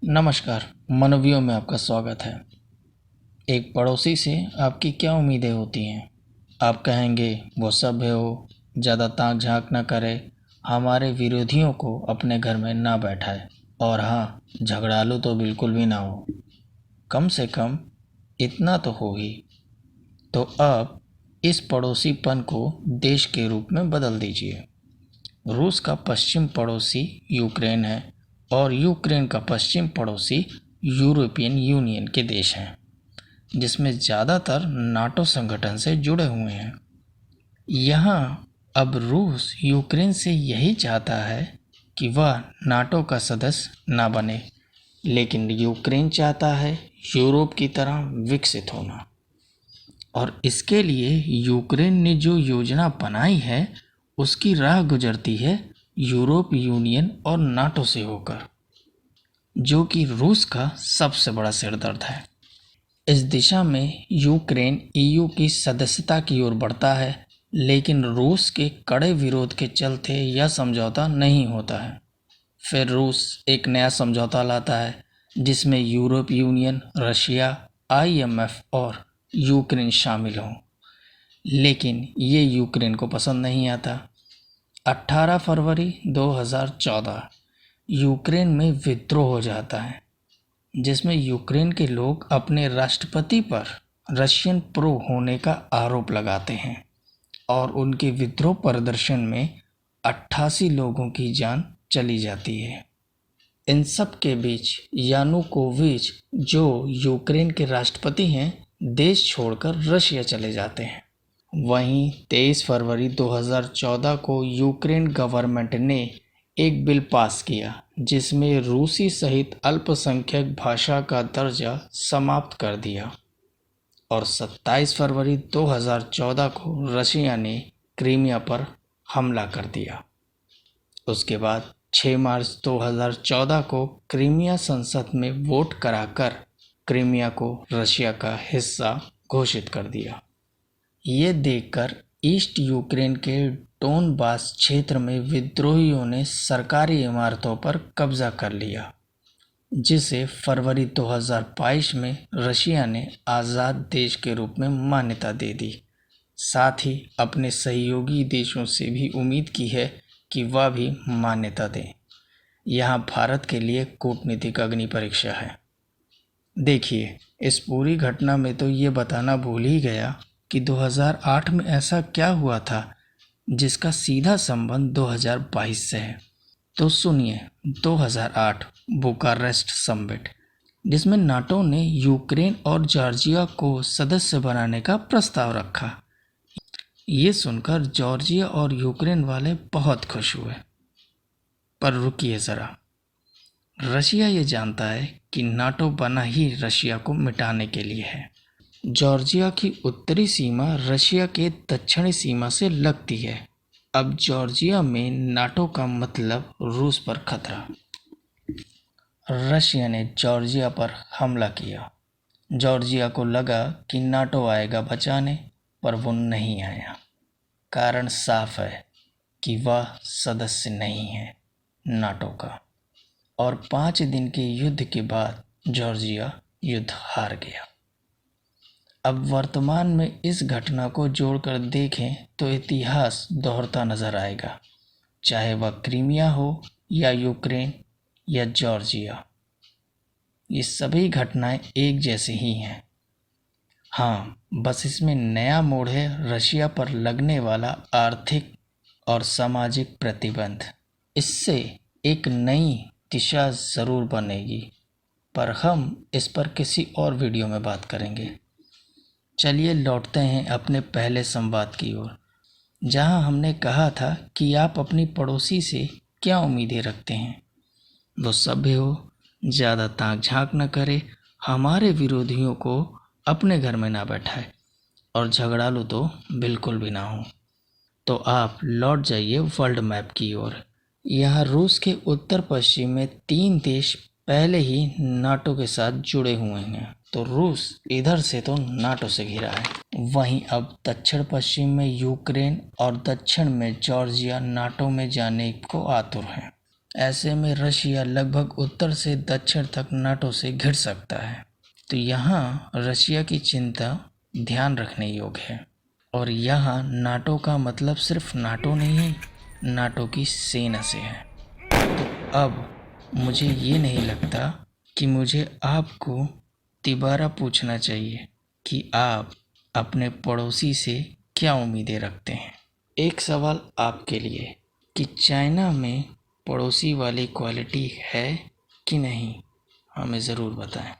नमस्कार। मनवियों में आपका स्वागत है। एक पड़ोसी से आपकी क्या उम्मीदें होती हैं? आप कहेंगे वो सभ्य हो, ज़्यादा ताक झांक ना करे, हमारे विरोधियों को अपने घर में ना बैठाए, और हाँ, झगड़ालू तो बिल्कुल भी ना हो। कम से कम इतना तो हो ही। तो अब इस पड़ोसीपन को देश के रूप में बदल दीजिए। रूस का पश्चिम पड़ोसी यूक्रेन है और यूक्रेन का पश्चिम पड़ोसी यूरोपियन यूनियन के देश हैं, जिसमें ज़्यादातर नाटो संगठन से जुड़े हुए हैं। यहाँ अब रूस यूक्रेन से यही चाहता है कि वह नाटो का सदस्य ना बने, लेकिन यूक्रेन चाहता है यूरोप की तरह विकसित होना। और इसके लिए यूक्रेन ने जो योजना बनाई है उसकी राह गुजरती है यूरोप यूनियन और नाटो से होकर, जो कि रूस का सबसे बड़ा सिरदर्द है। इस दिशा में यूक्रेन ईयू की सदस्यता की ओर बढ़ता है, लेकिन रूस के कड़े विरोध के चलते यह समझौता नहीं होता है। फिर रूस एक नया समझौता लाता है जिसमें यूरोप यूनियन, रशिया, आईएमएफ और यूक्रेन शामिल हों, लेकिन ये यूक्रेन को पसंद नहीं आता। 18 फरवरी 2014 यूक्रेन में विद्रोह हो जाता है, जिसमें यूक्रेन के लोग अपने राष्ट्रपति पर रशियन प्रो होने का आरोप लगाते हैं और उनके विद्रोह प्रदर्शन में 88 लोगों की जान चली जाती है। इन सब के बीच यानुकोविच, जो यूक्रेन के राष्ट्रपति हैं, देश छोड़कर रशिया चले जाते हैं। वहीं 23 फरवरी 2014 को यूक्रेन गवर्नमेंट ने एक बिल पास किया जिसमें रूसी सहित अल्पसंख्यक भाषा का दर्जा समाप्त कर दिया, और 27 फरवरी 2014 को रशिया ने क्रीमिया पर हमला कर दिया। उसके बाद 6 मार्च 2014 को क्रीमिया संसद में वोट कराकर क्रीमिया को रशिया का हिस्सा घोषित कर दिया। ये देखकर ईस्ट यूक्रेन के डोनबास क्षेत्र में विद्रोहियों ने सरकारी इमारतों पर कब्जा कर लिया, जिसे फरवरी 2022 में रशिया ने आज़ाद देश के रूप में मान्यता दे दी। साथ ही अपने सहयोगी देशों से भी उम्मीद की है कि वह भी मान्यता दें। यहाँ भारत के लिए कूटनीतिक अग्नि परीक्षा है। देखिए, इस पूरी घटना में तो ये बताना भूल ही गया कि 2008 में ऐसा क्या हुआ था जिसका सीधा संबंध 2022 से है। तो सुनिए, 2008 बुकारेस्ट समिट, जिसमें नाटो ने यूक्रेन और जॉर्जिया को सदस्य बनाने का प्रस्ताव रखा। ये सुनकर जॉर्जिया और यूक्रेन वाले बहुत खुश हुए। पर रुकिए ज़रा, रशिया ये जानता है कि नाटो बना ही रशिया को मिटाने के लिए है। जॉर्जिया की उत्तरी सीमा रशिया के दक्षिणी सीमा से लगती है। अब जॉर्जिया में नाटो का मतलब रूस पर खतरा। रशिया ने जॉर्जिया पर हमला किया। जॉर्जिया को लगा कि नाटो आएगा बचाने, पर वो नहीं आया। कारण साफ है कि वह सदस्य नहीं है नाटो का। और 5 दिन के युद्ध के बाद जॉर्जिया युद्ध हार गया। अब वर्तमान में इस घटना को जोड़कर देखें तो इतिहास दोहरता नजर आएगा, चाहे वह क्रीमिया हो या यूक्रेन या जॉर्जिया। ये सभी घटनाएं एक जैसी ही हैं। हाँ, बस इसमें नया मोड़ है रशिया पर लगने वाला आर्थिक और सामाजिक प्रतिबंध। इससे एक नई दिशा ज़रूर बनेगी, पर हम इस पर किसी और वीडियो में बात करेंगे। चलिए लौटते हैं अपने पहले संवाद की ओर, जहां हमने कहा था कि आप अपनी पड़ोसी से क्या उम्मीदें रखते हैं। वो सभ्य हो, ज़्यादा ताक झांक न करे, हमारे विरोधियों को अपने घर में ना बैठाए, और झगड़ालू तो बिल्कुल भी ना हो। तो आप लौट जाइए वर्ल्ड मैप की ओर। यहाँ रूस के उत्तर पश्चिम में 3 देश पहले ही नाटो के साथ जुड़े हुए हैं। तो रूस इधर से तो नाटो से घिरा है। वहीं अब दक्षिण पश्चिम में यूक्रेन और दक्षिण में जॉर्जिया नाटो में जाने को आतुर हैं। ऐसे में रशिया लगभग उत्तर से दक्षिण तक नाटो से घिर सकता है। तो यहाँ रशिया की चिंता ध्यान रखने योग्य है। और यहाँ नाटो का मतलब सिर्फ नाटो नहीं है, नाटो की सेना से है। तो अब मुझे ये नहीं लगता कि मुझे आपको दोबारा पूछना चाहिए कि आप अपने पड़ोसी से क्या उम्मीदें रखते हैं। एक सवाल आपके लिए कि चाइना में पड़ोसी वाली क्वालिटी है कि नहीं, हमें ज़रूर बताएं।